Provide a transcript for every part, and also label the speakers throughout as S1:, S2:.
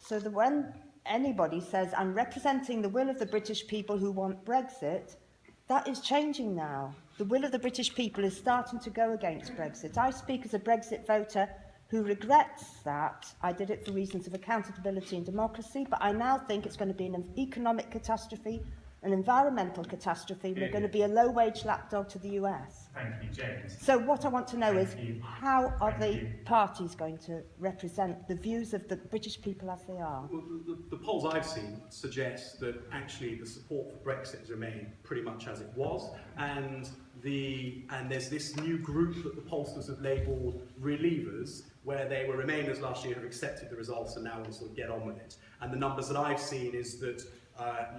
S1: so that when anybody says, I'm representing the will of the British people who want Brexit, that is changing now. The will of the British people is starting to go against Brexit. I speak as a Brexit voter who regrets that. I did it for reasons of accountability and democracy, but I now think it's going to be an economic catastrophe, an environmental catastrophe. We're going to be a low-wage lapdog to the US.
S2: Thank you, James.
S1: So what I want to know is, how are the parties going to represent the views of the British people as they are?
S3: Well, the polls I've seen suggest that actually the support for Brexit has remained pretty much as it was, and there's this new group that the pollsters have labelled Relievers, where they were Remainers last year, have accepted the results and now want to sort of get on with it. And the numbers that I've seen is that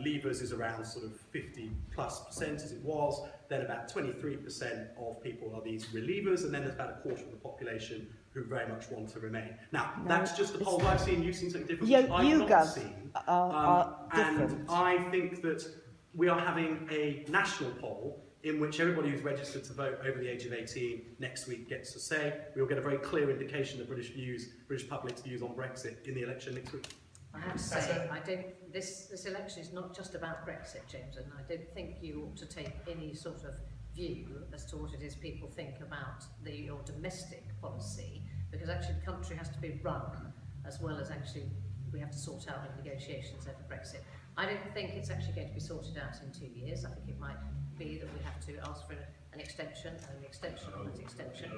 S3: Leavers is around sort of 50+% as it was, then about 23% of people are these Relievers, and then there's about a quarter of the population who very much want to remain. Now, that's just the polls I've seen. You've seen something different, which I've not seen.
S1: Are different.
S3: And I think that we are having a national poll in which everybody who's registered to vote over the age of 18 next week gets to say. We'll get a very clear indication of British public's views on Brexit in the election next week.
S4: I have to say, this election is not just about Brexit, James, and I don't think you ought to take any sort of view as to what it is people think about your domestic policy, because actually the country has to be run as well as actually we have to sort out the negotiations over Brexit. I don't think it's actually going to be sorted out in 2 years. I think it might be that we have to ask for an extension and an extension and an extension.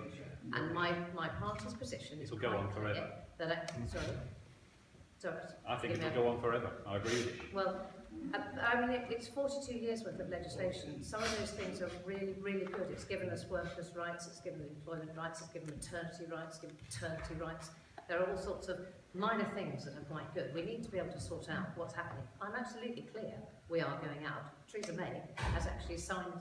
S4: And my party's position is...
S5: It'll go on forever. I think it'll go on forever. I agree with you.
S4: Well, I mean, it's 42 years worth of legislation. Some of those things are really, really good. It's given us workers' rights, it's given employment rights, it's given maternity rights, it's given paternity rights. There are all sorts of minor things that are quite good. We need to be able to sort out what's happening. I'm absolutely clear we are going out. Theresa May has actually signed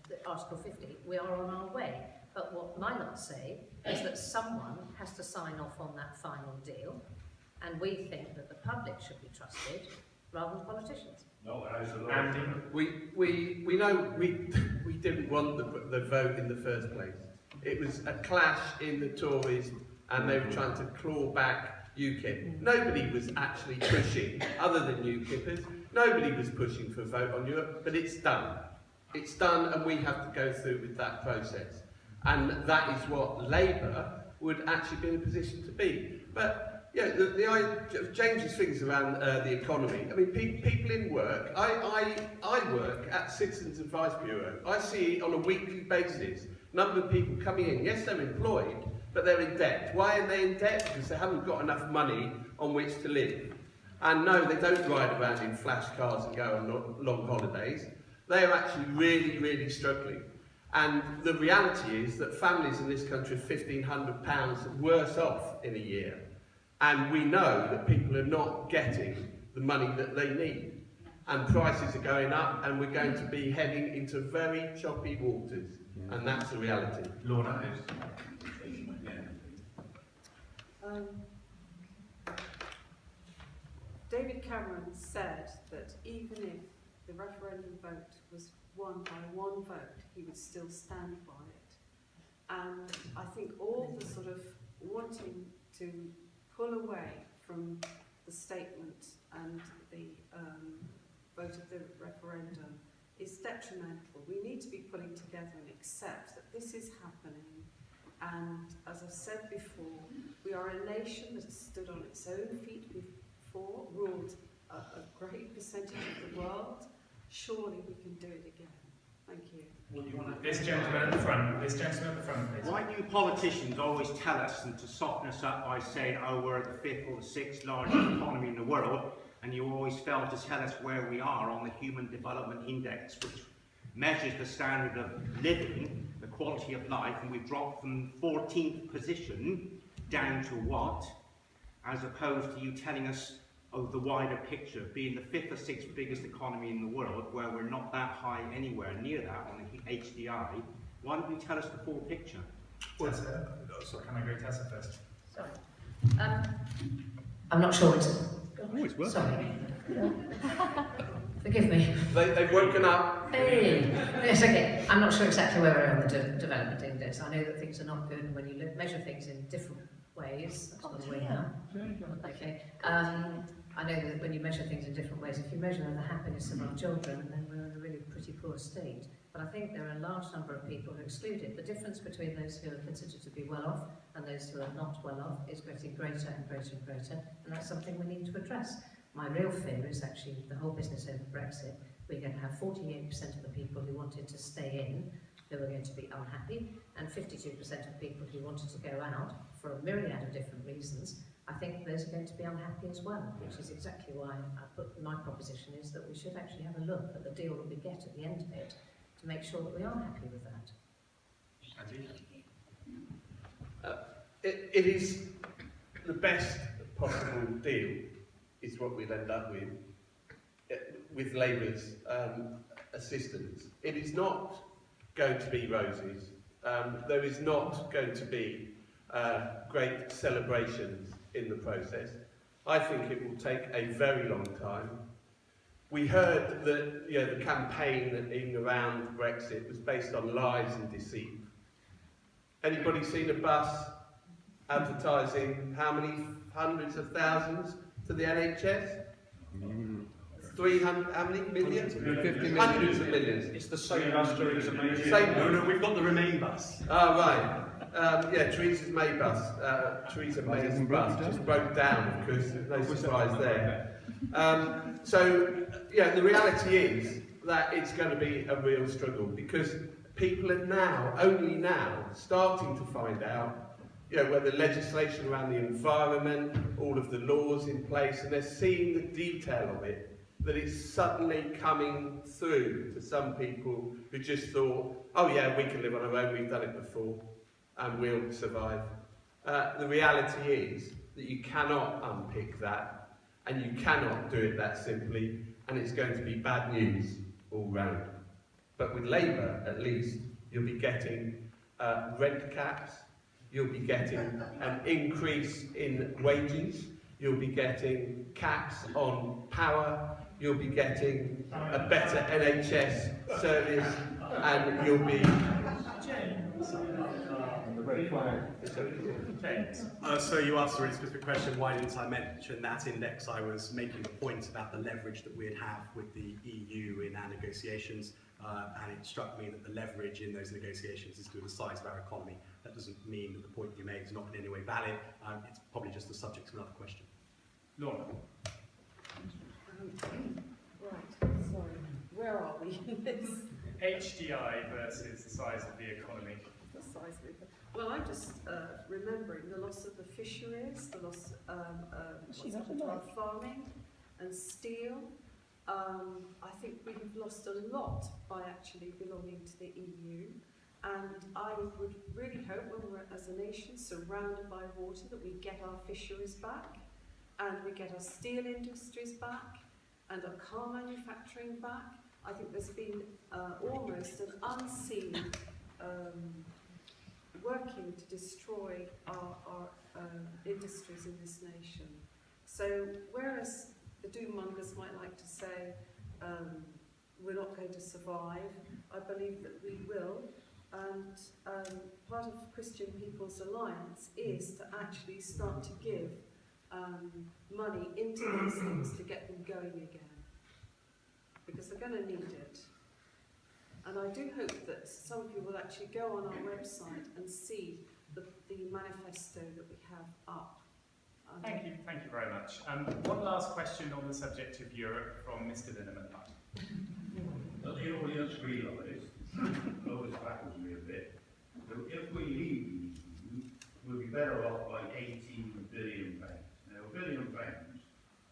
S4: the Article 50. We are on our way. But what my lot say is that someone has to sign off on that final deal, and we think that the public should be trusted rather than politicians.
S5: No,
S6: we know we didn't want the vote in the first place. It was a clash in the Tories, and they were trying to claw back UKIP. Nobody was actually pushing, other than UKIPers, nobody was pushing for a vote on Europe, but it's done. It's done, and we have to go through with that process. And that is what Labour would actually be in a position to be. But yeah, James's figures around the economy. I mean, people in work. I work at Citizens Advice Bureau. I see on a weekly basis number of people coming in. Yes, they're employed, but they're in debt. Why are they in debt? Because they haven't got enough money on which to live. And no, they don't ride around in flash cars and go on long holidays. They are actually really, really struggling. And the reality is that families in this country are £1,500 worse off in a year. And we know that people are not getting the money that they need. And prices are going up, and we're going to be heading into very choppy waters. And that's the reality.
S2: Lorna.
S7: David Cameron said that even if the referendum vote was won by one vote, he would still stand by it. And I think all the sort of wanting to pull away from the statement and the vote of the referendum is detrimental. We need to be pulling together and accept that this is happening. And as I've said before, we are a nation that has stood on its own feet before, ruled a great percentage of the world. Surely we can do it again. Thank you.
S2: This gentleman at the front. This gentleman at the front, please.
S8: Why do politicians always tell us and to soften us up by saying, oh, we're the 5th or the 6th largest economy in the world, and you always fail to tell us where we are on the Human Development Index, which measures the standard of living, the quality of life, and we've dropped from 14th position down to what? As opposed to you telling us of the wider picture, being the 5th or 6th biggest economy in the world, where we're not that high anywhere near that on the HDI. Why don't you tell us the full picture?
S2: Tessa, can I go to Tessa first?
S4: Sorry. I'm not sure it's...
S5: Always well.
S4: Sorry. Forgive me.
S6: They've woken up.
S4: Hey. Yes, okay. I'm not sure exactly where we are on the development index. I know that things are not good, and when you measure things in different ways, that's what we know. Okay. I know that when you measure things in different ways, if you measure the happiness of our children, then we're in a really pretty poor state. But I think there are a large number of people who are excluded. The difference between those who are considered to be well off and those who are not well off is getting greater and greater and greater, and that's something we need to address. My real fear is actually the whole business over Brexit. We're going to have 48% of the people who wanted to stay in who are going to be unhappy, and 52% of people who wanted to go out for a myriad of different reasons. I think those are going to be unhappy as well, which is exactly why I put my proposition is that we should actually have a look at the deal that we get at the end of it to make sure that we are happy with that.
S6: It is the best possible deal is what we'll end up with Labour's assistance. It is not going to be roses. There is not going to be great celebrations in the process. I think it will take a very long time. We heard that the campaign around Brexit was based on lies and deceit. Anybody seen a bus advertising how many hundreds of thousands to the NHS? 300, how many millions? 50 million. Hundreds of millions.
S3: It's the same bus Theresa May.
S6: Same.
S3: No, we've got the Remain bus.
S6: Oh, right. Yeah, Theresa May's bus just broke down, because there's no surprise there. So, the reality is that it's going to be a real struggle, because people are now, only now, starting to find out, whether legislation around the environment, all of the laws in place, and they're seeing the detail of it, that it's suddenly coming through to some people who just thought, oh yeah, we can live on our own, we've done it before, and we'll survive. The reality is that you cannot unpick that, and you cannot do it that simply, and it's going to be bad news all round. But with Labour, at least, you'll be getting rent caps, you'll be getting an increase in wages, you'll be getting caps on power, you'll be getting a better NHS service, and you'll be...
S3: So you asked a really specific question, why didn't I mention that index? I was making the point about the leverage that we'd have with the EU in our negotiations, and it struck me that the leverage in those negotiations is due to the size of our economy. That doesn't mean that the point you made is not in any way valid, it's probably just the subject of another question.
S2: Lorna.
S7: Right, sorry, where are we in this?
S2: HDI versus the size of the economy.
S7: The size of it. Well, I'm just remembering the loss of the fisheries, the loss what's happened to our farming and steel. I think we have lost a lot by actually belonging to the EU. And I would really hope when we're, as a nation, surrounded by water, that we get our fisheries back, and we get our steel industries back, and our car manufacturing back. I think there's been almost an unseen working to destroy our industries in this nation. So whereas the doom-mongers might like to say we're not going to survive, I believe that we will. And part of Christian People's Alliance is to actually start to give money into these things to get them going again, because they're going to need it. And I do hope that some of you will actually go on our website and see the manifesto that we have up.
S2: Thank you very much. One last question on the subject of Europe from Mr. Burnham.
S9: Does the audience realise, always baffles me a bit, that if we leave the EU, we'll be better off by £18 billion. Now, £1 billion,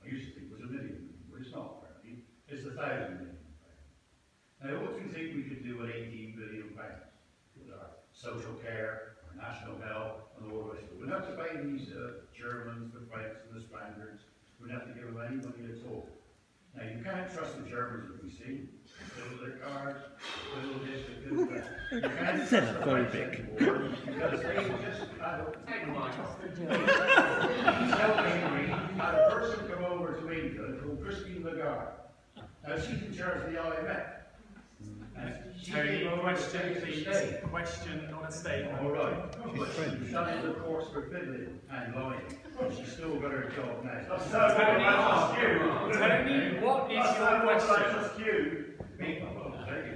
S9: I used to think was £1 million, but it's not apparently. It's £1,000 million. Now, what do you think we could do with £18 billion? With our social care, our national health, and all the rest of it. We don't have to pay these Germans, the French, and the Spaniards. We don't have to give them any money at all. Now, you can't trust the Germans that we see. Fill their cars, fill this, fill that. You can't trust the French anymore, because they just take them off. So angry, had a person come over to England called Christine Lagarde. Now, she's in charge of the IMF.
S2: Tony, question please. Question, not a statement.
S9: All right. She's done it, of course, for fiddling and lying. She's still got her job now.
S2: Tony, What is your question?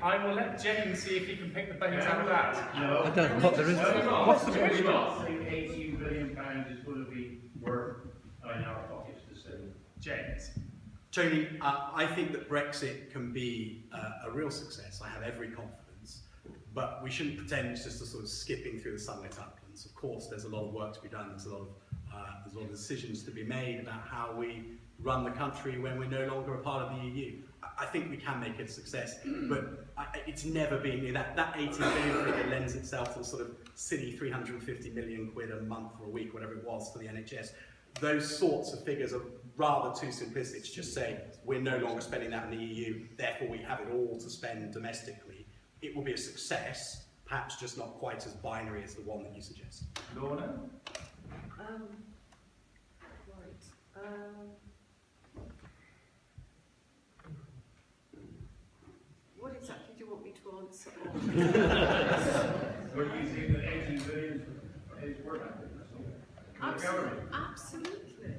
S2: I will let James see if he can pick the bones out of that.
S9: No.
S5: I don't know what there is. What's the
S9: We're
S5: question?
S9: not saying 18 billion pounds is going to be worth in our pockets to save.
S2: James.
S3: Tony, I think that Brexit can be a real success. I have every confidence, but we shouldn't pretend it's just a sort of skipping through the sunlit uplands. Of course, there's a lot of work to be done. There's a lot of decisions to be made about how we run the country when we're no longer a part of the EU. I think we can make it a success, but it's never been that 18 billion figure lends itself to the sort of silly 350 million quid a month or a week, whatever it was, for the NHS. Those sorts of figures are rather too simplistic to just say we're no longer spending that in the EU, therefore we have it all to spend domestically. It will be a success, perhaps just not quite as binary as the one that you suggest.
S2: Lorna?
S7: What exactly do you want me to answer on?
S9: What do you think that 18 billion is worth?
S7: Absolutely.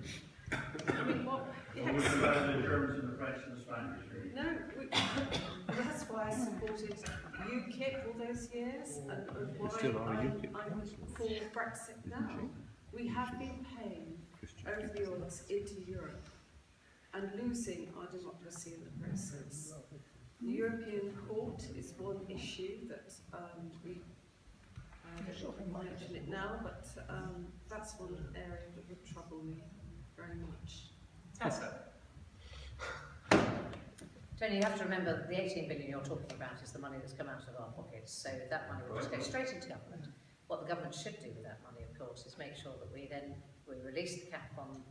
S7: I mean, what?
S9: Yes. What about the Germans and the French and the Spanish?
S7: No, that's why I supported UKIP all those years, and why I'm for Brexit now. We have been paying over the odds into Europe and losing our democracy in the process. The European Court is one issue that we don't mention it now, but that's one area that would trouble me very much.
S2: Tessa?
S4: Tony, you have to remember the 18 billion you're talking about is the money that's come out of our pockets, so that money will just go straight into government. What the government should do with that money, of course, is make sure that we release the cap on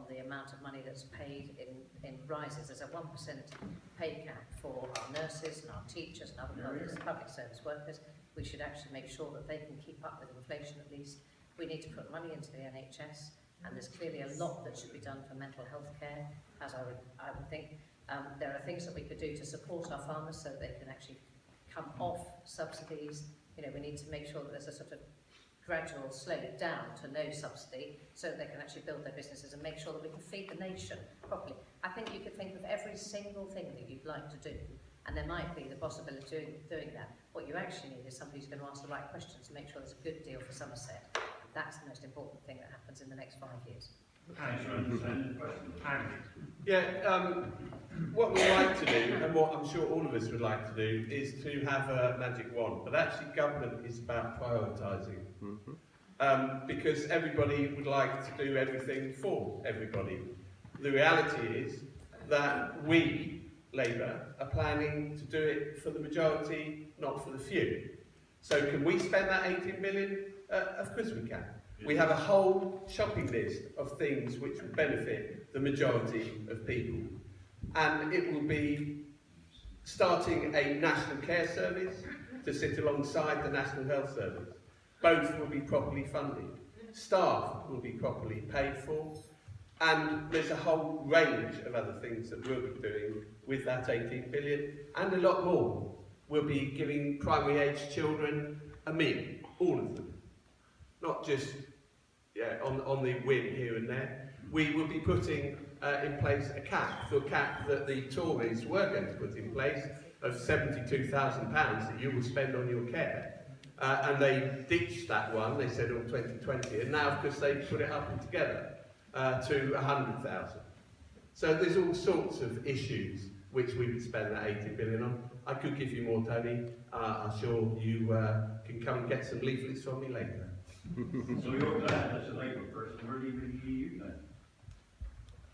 S4: the amount of money that's paid in rises. There's a 1% pay cap for our nurses and our teachers and other public service workers. We should actually make sure that they can keep up with inflation at least. We need to put money into the NHS, and there's clearly a lot that should be done for mental health care, as I would think. There are things that we could do to support our farmers so that they can actually come off subsidies. You know, we need to make sure that there's a sort of gradual slow it down to no subsidy so that they can actually build their businesses and make sure that we can feed the nation properly. I think you could think of every single thing that you'd like to do, and there might be the possibility of doing that. What you actually need is somebody who's going to ask the right questions to make sure there's a good deal for Somerset. That's the most important thing that happens in the next 5 years.
S6: What we like to do, and what I'm sure all of us would like to do, is to have a magic wand. But actually, government is about prioritising. Because everybody would like to do everything for everybody. The reality is that we, Labour, are planning to do it for the majority, not for the few. So can we spend that 18 billion? Of course we can. We have a whole shopping list of things which will benefit the majority of people. And it will be starting a national care service to sit alongside the National Health Service. Both will be properly funded. Staff will be properly paid for. And there's a whole range of other things that we'll be doing with that 18 billion, and a lot more. We'll be giving primary age children a meal, all of them. Not just on the whim here and there. We will be putting in place a cap, the cap that the Tories were going to put in place of £72,000 that you will spend on your care. And they ditched that one, they said, on 2020, and now, of course, they put it up together to 100,000. So there's all sorts of issues which we would spend that 18 billion on. I could give you more, Tony. I'm sure you can come and get some leaflets from me later.
S9: So you're glad as a Labour person we're leaving the EU then?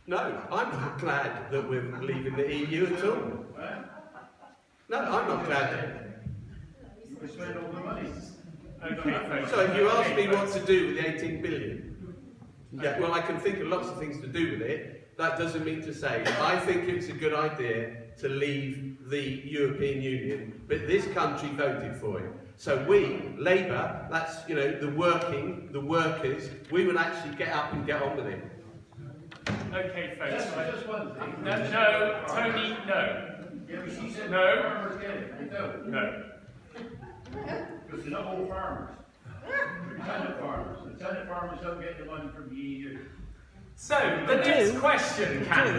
S6: No, I'm not glad that we're leaving the EU at all. No, I'm not glad.
S9: We spend all the money.
S6: So if you ask me what to do with the 18 billion, yeah, well, I can think of lots of things to do with it. That doesn't mean to say I think it's a good idea to leave the European Union, but this country voted for it. So we, Labour, that's, you know, the workers, we will actually get up and get on with it.
S2: Okay, folks.
S9: Just one thing.
S2: No, Tony, no.
S9: Yeah, but she said
S2: No.
S9: farmers get it. They don't.
S2: No.
S9: Because they're not all farmers. They're tenant farmers. The tenant farmers don't get the money from the EU.
S2: So, the next question, Cameron.